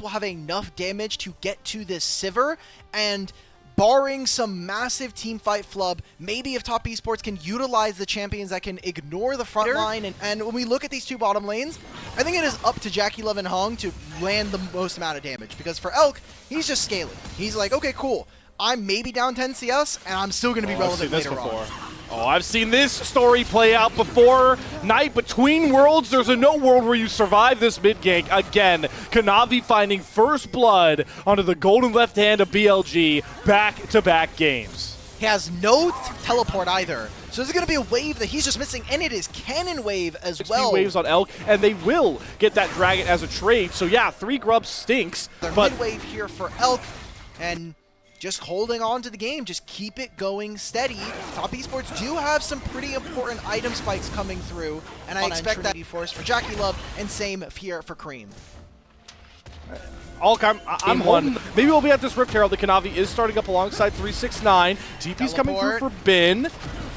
will have enough damage to get to this Sivir, and barring some massive team fight flub, maybe if top esports can utilize the champions that can ignore the front line, and when we look at these two bottom lanes, I think it is up to JackeyLove and Hung to land the most amount of damage, because for Elk, he's just scaling. He's like, okay, cool, I'm maybe down 10 CS, and I'm still going to be relevant later on. Oh, I've seen this story play out before. Knight between worlds. There's no world where you survive this mid gank. Again, Chovy finding first blood onto the golden left hand of BLG back-to-back games. He has no teleport either. So there's going to be a wave that he's just missing, and it is cannon wave as well. Waves on Elk, and they will get that dragon as a trade. So yeah, 3 grubs stinks. They're but mid-wave here for Elk, and just holding on to the game, just keep it going steady. Top esports do have some pretty important item spikes coming through, and I expect that to be forced for JackeyLove, and same here for Cream. I'm holding. Maybe we'll be at this Rift Herald. The Chovy is starting up alongside 369. TP's coming through for Bin.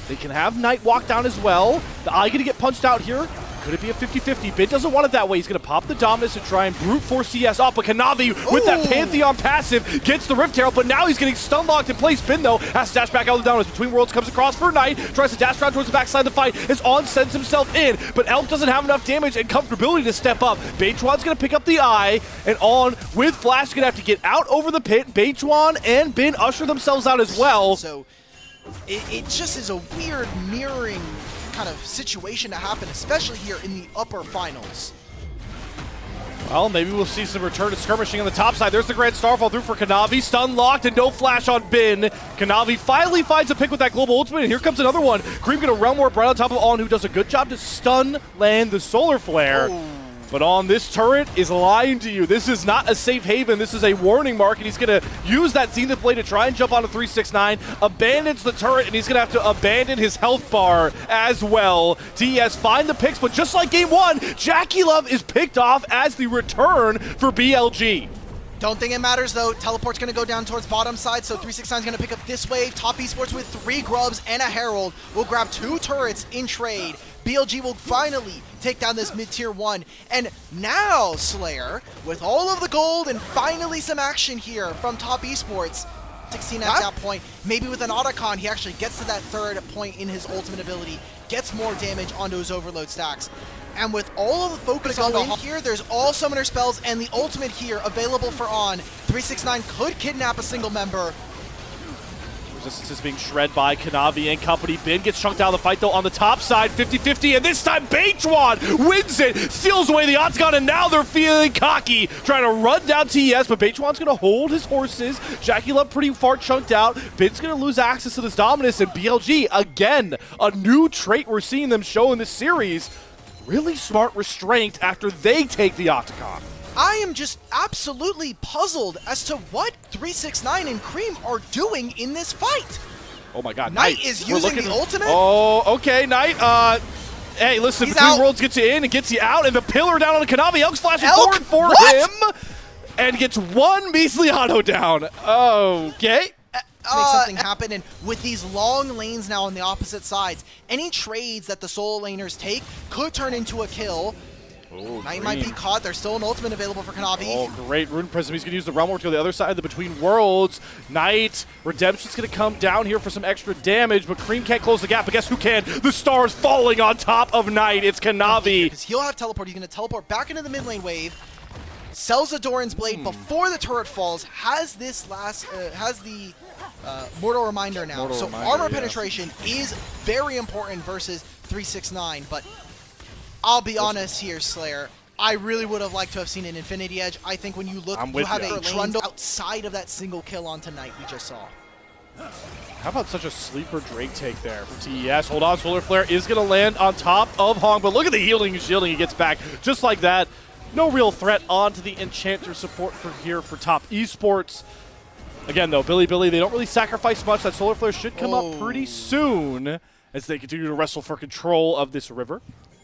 They can have Knight walk down as well. The Eye gonna get punched out here. Could it be a 50-50? Bin doesn't want it that way. He's going to pop the Dominus and try and brute force CS off. But Chovy, with that Pantheon passive, gets the Rift Herald. But now he's getting stun locked in place. Bin, though, has to dash back out of the Dominus. Between Worlds comes across for Knight. Tries to dash around towards the backside of the fight. His On sends himself in. But Elk doesn't have enough damage and comfortability to step up. Beijuan's going to pick up the Eye. And On, with Flash, going to have to get out over the pit. Beijuan and Bin usher themselves out as well. So it just is a weird mirroring kind of situation to happen, especially here in the upper finals. Well, maybe we'll see some return to skirmishing on the top side. There's the Grand Starfall through for Chovy. Stun locked and no flash on Bin. Chovy finally finds a pick with that global ultimate, and here comes another one. Cream gonna realm warp right on top of On, who does a good job to stun land the solar flare. But On, this turret is lying to you. This is not a safe haven. This is a warning mark, and he's going to use that Zenith Blade to try and jump onto 369, abandons the turret, and he's going to have to abandon his health bar as well. TES find the picks, but just like game 1, JackeyLove is picked off as the return for BLG. Don't think it matters, though. Teleport's going to go down towards bottom side, so 369 is going to pick up this wave. Top esports with 3 grubs and a Herald will grab 2 turrets in trade. BLG will finally take down this mid-tier 1. And now, Slayer, with all of the gold and finally some action here from Top esports, 16 at that point, maybe with an Otacon, he actually gets to that 3rd point in his ultimate ability, gets more damage onto his overload stacks. And with all of the focus on the here, there's all summoner spells and the ultimate here available for On. 369 could kidnap a single member. Resistance is being shred by Chovy and company. Bin gets chunked out of the fight, though, on the top side, 50-50, and this time Beijuan wins it, steals away the Octagon, and now they're feeling cocky, trying to run down TES, but Beijuan's going to hold his horses. JackeyLove pretty far chunked out. Bin's going to lose access to this Dominus, and BLG, again, a new trait we're seeing them show in this series. Really smart restraint after they take the Octagon. I am just absolutely puzzled as to what 369 and Cream are doing in this fight. Oh my god, Knight is using the ultimate? Oh, okay, Knight. Hey, listen, Between Worlds gets you in and gets you out, and the pillar down on the Chovy. Elk's flashing forward for him, and gets 1 measly auto down. Okay. Make something happen, and with these long lanes now on the opposite sides, any trades that the solo laners take could turn into a kill. Knight might be caught. There's still an ultimate available for Chovy. Oh, great. Rune Prism. He's going to use the Realm Warp to the other side of the Between Worlds. Knight. Redemption's going to come down here for some extra damage, but Cream can't close the gap. But guess who can? The stars falling on top of Knight. It's Chovy. Because he'll have teleport. He's going to teleport back into the mid lane wave. Sells the Doran's Blade before the turret falls. Has this last, has the Mortal Reminder now. Armor penetration is very important versus 369, but I'll be honest here, Slayer. I really would have liked to have seen an Infinity Edge. I think when you look, you have a Trundle outside of that single kill on tonight we just saw. How about such a sleeper Drake take there from TES? Hold on, Solar Flare is going to land on top of Hong, but look at the healing and shielding he gets back just like that. No real threat onto the Enchanter support for here for Top esports. Again, though, Bilibili, they don't really sacrifice much. That Solar Flare should come up pretty soon as they continue to wrestle for control of this river.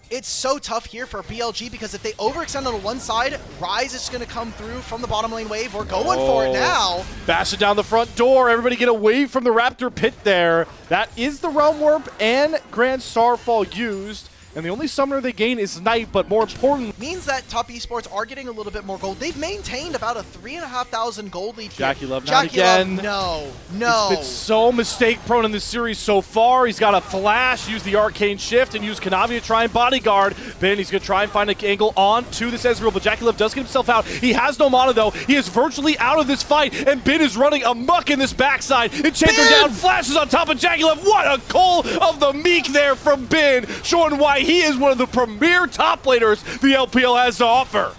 It's so tough here for BLG because if they overextend on the one side, Rise is going to come through from the bottom lane wave. We're going for it now. Bash it down the front door. Everybody get away from the Raptor pit there. That is the Realm Warp and Grand Starfall used. and the only summoner they gain is Knight, but more important... Means that Top Esports are getting a little bit more gold. They've maintained about a 3,500 gold lead here. JackeyLove not again. No. He's been so mistake-prone in this series so far. He's got a flash, use the arcane shift, and use Chovy to try and bodyguard. Then he's going to try and find an angle onto this Ezreal, but JackeyLove does get himself out. He has no mana, though. He is virtually out of this fight, and Bin is running amok in this backside. Enchanter down, flashes on top of JackeyLove. What a Call of the Meek there from Bin, showing why he is one of the premier top laners the LPL has to offer.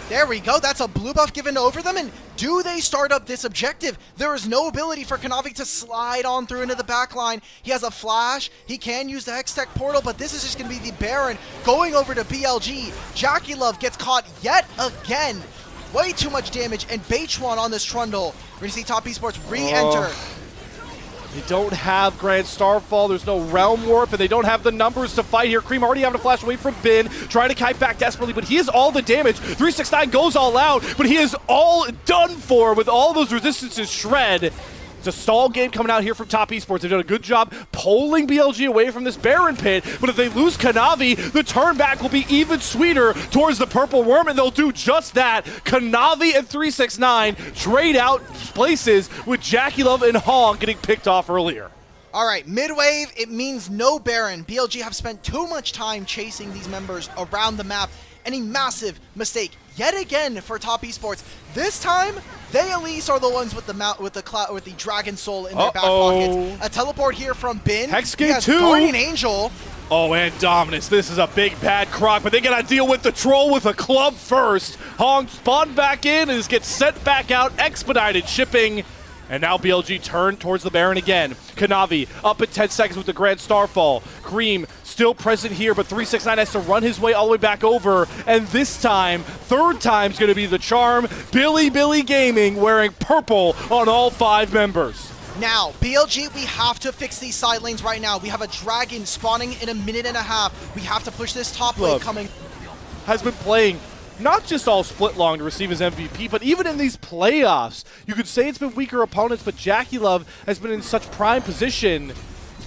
There we go. That's a blue buff given over them, and do they start up this objective? There is no ability for Chovy to slide on through into the back line. He has a flash. He can use the Hextech portal, but this is just going to be the Baron going over to BLG. JackeyLove gets caught yet again. Way too much damage, and Beitchuan on this Trundle. We're going to see Top Esports re-enter. They don't have Grand Starfall, there's no Realm Warp, and they don't have the numbers to fight here. Cream already having to flash away from Bin, trying to kite back desperately, but he is all the damage. 369 goes all out, but he is all done for with all those resistances shred. It's a stall game coming out here from Top Esports. They've done a good job pulling BLG away from this Baron pit, but if they lose Chovy, the turn back will be even sweeter towards the Purple Worm, and they'll do just that. Chovy and 369 trade out places with JackeyLove and Hong getting picked off earlier. All right, mid-wave, it means no Baron. BLG have spent too much time chasing these members around the map, and a massive mistake yet again for Top Esports. This time, they at least are the ones with the Dragon Soul in their back pockets. A teleport here from Bin. Hexgate 2. Guardian Angel. Oh, and Dominus. This is a big bad croc, but they gotta deal with the troll with a club first. Hong spawned back in and gets sent back out, expedited shipping. And now BLG turn towards the Baron again. Chovy up at 10 seconds with the Grand Starfall. Cream still present here, but 369 has to run his way all the way back over. And this time, third time's going to be the charm. Bilibili Gaming wearing purple on all 5 members. Now, BLG, we have to fix these side lanes right now. We have a dragon spawning in a minute and a half. We have to push this top lane coming. Has been playing not just all split long to receive his MVP, but even in these playoffs, you could say it's been weaker opponents, but JackeyLove has been in such prime position,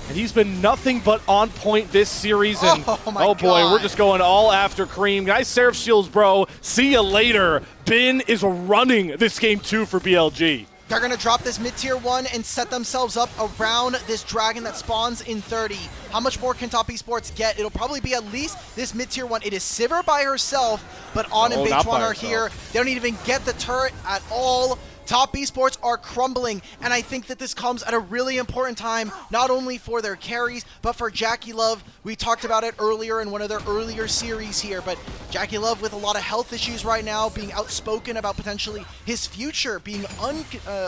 and he's been nothing but on point this series. And oh boy, we're just going all after Cream. Guys, Seraph Shields, bro. See you later. Bin is running this game 2 for BLG. They're going to drop this mid-tier 1 and set themselves up around this dragon that spawns in 30. How much more can Top Esports get? It'll probably be at least this mid-tier 1. It is Sivir by herself, but On and Beitchuan are here. They don't even get the turret at all. Top Esports are crumbling, and I think that this comes at a really important time, not only for their carries, but for JackeyLove. We talked about it earlier in one of their earlier series here, but JackeyLove with a lot of health issues right now, being outspoken about potentially his future, being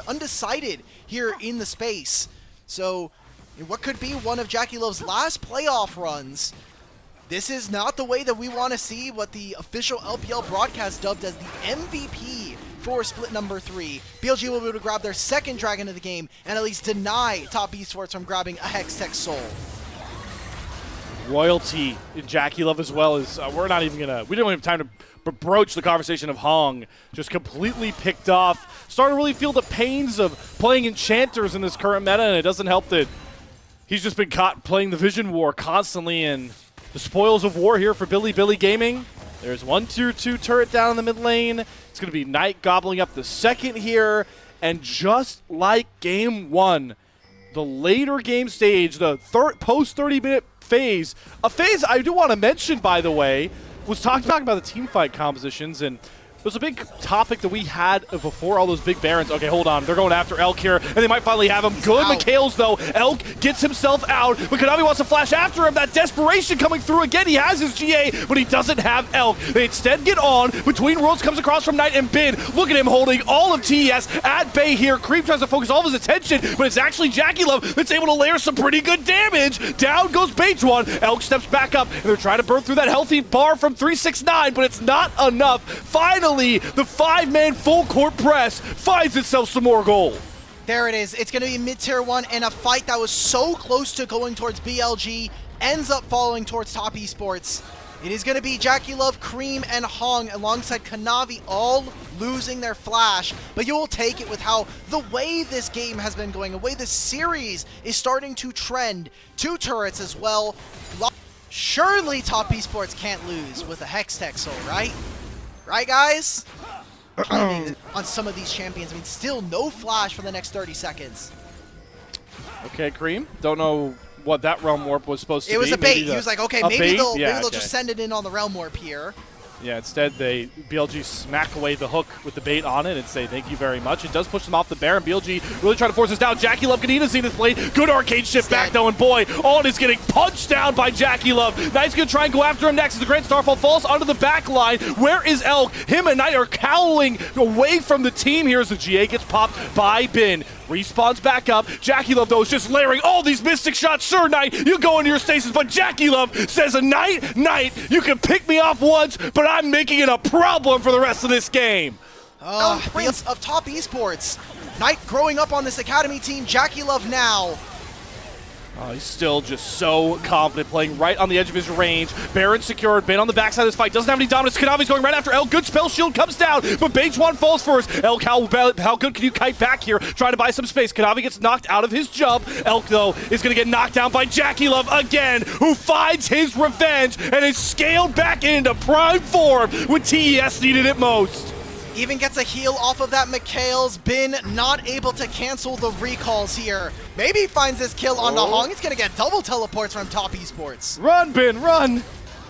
undecided here in the space. So what could be one of JackeyLove's last playoff runs. This is not the way that we want to see what the official LPL broadcast dubbed as the MVP for split number 3. BLG will be able to grab their second dragon of the game and at least deny Top Esports from grabbing a Hextech Soul. Royalty in JackeyLove as well as we don't have time to broach the conversation of Hong. Just completely picked off. Starting to really feel the pains of playing enchanters in this current meta, and it doesn't help that he's just been caught playing the Vision War constantly, and the spoils of war here for Bilibili Gaming. There's one tier 2 turret down in the mid lane. It's going to be Knight gobbling up the second here. And just like game 1, the later game stage, the post 30-minute phase, a phase I do want to mention, by the way, was talking about the team fight compositions, and it was a big topic that we had before all those big Barons. Okay, hold on. They're going after Elk here, and they might finally have him. Good McHale's, though. Elk gets himself out, but Chovy wants to flash after him. That desperation coming through again. He has his GA, but he doesn't have Elk. They instead get on. Between Worlds comes across from Knight and Bin. Look at him holding all of TES at bay here. Creep tries to focus all of his attention, but it's actually JackeyLove that's able to layer some pretty good damage. Down goes Beitchuan. Elk steps back up, and they're trying to burn through that healthy bar from 369, but it's not enough. Finally, the 5-man full court press finds itself some more gold. There it is. It's going to be mid-tier 1, and a fight that was so close to going towards BLG ends up falling towards Top Esports. It is going to be JackeyLove, Cream, and Hong alongside Chovy all losing their flash, but you will take it with how the way this game has been going, the way this series is starting to trend. 2 turrets as well. Surely Top Esports can't lose with a Hextech Soul, right? Right, guys? On some of these champions. I mean, still no flash for the next 30 seconds. Okay, Cream. Don't know what that Realm Warp was supposed to be. It was a bait. He was like, okay, maybe they'll just send it in on the Realm Warp here. Yeah, instead BLG smack away the hook with the bait on it and say thank you very much. It does push them off the bear, and BLG really trying to force us down. Jackie Love can eat a Zenith Blade. Good arcade shift back though, and boy, Aln is getting punched down by Jackie Love. Knight's gonna try and go after him next as the Grand Starfall falls onto the back line. Where is Elk? Him and Knight are cowling away from the team here as the GA gets popped by Bin. Respawns back up. Jackie Love, though, is just layering all these Mystic shots. Sure, Knight, you go into your stasis, but Jackie Love says, Knight, you can pick me off once, but I'm making it a problem for the rest of this game. Prince of Top Esports. Knight growing up on this academy team. Jackie Love now. He's still just so confident, playing right on the edge of his range. Baron secured, Bin on the backside of this fight, doesn't have any dominance. Kanavi's going right after Elk. Good spell shield comes down, but Bejuan falls first. Elk, how good can you kite back here? Trying to buy some space. Kanavi gets knocked out of his jump. Elk, though, is going to get knocked down by Jackie Love again, who finds his revenge and is scaled back into prime form when TES needed it most. Even gets a heal off of that Mikhail's. Bin not able to cancel the recalls here. Maybe he finds this kill on the Hong. He's going to get double teleports from Top Esports. Run, Bin, run!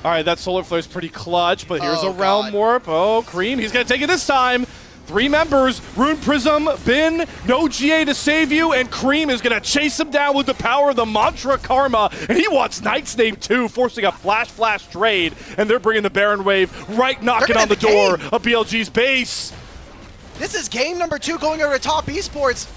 All right, that Solar Flare is pretty clutch, but here's a Realm Warp. Oh, Cream, he's going to take it this time. 3 members, Rune Prism, Bin, no GA to save you, and Cream is going to chase him down with the power of the Mantra Karma, and he wants Knight's name too, forcing a flash trade, and they're bringing the Baron Wave right knocking on the door of BLG's base. This is game number 2 going over to Top Esports.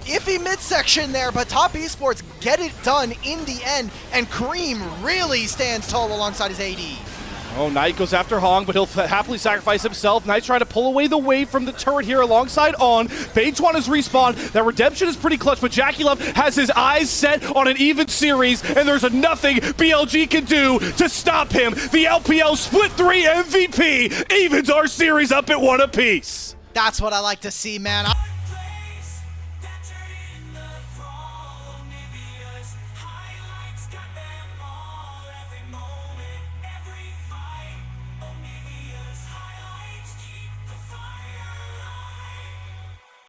Iffy midsection there, but Top Esports get it done in the end, and Cream really stands tall alongside his AD. Oh, Knight goes after Hong, but he'll happily sacrifice himself. Knight's trying to pull away the wave from the turret here alongside On. Bejuan is respawned. That redemption is pretty clutch, but Jackie Love has his eyes set on an even series, and there's nothing BLG can do to stop him. The LPL Split 3 MVP evens our series up at 1 apiece. That's what I like to see, man.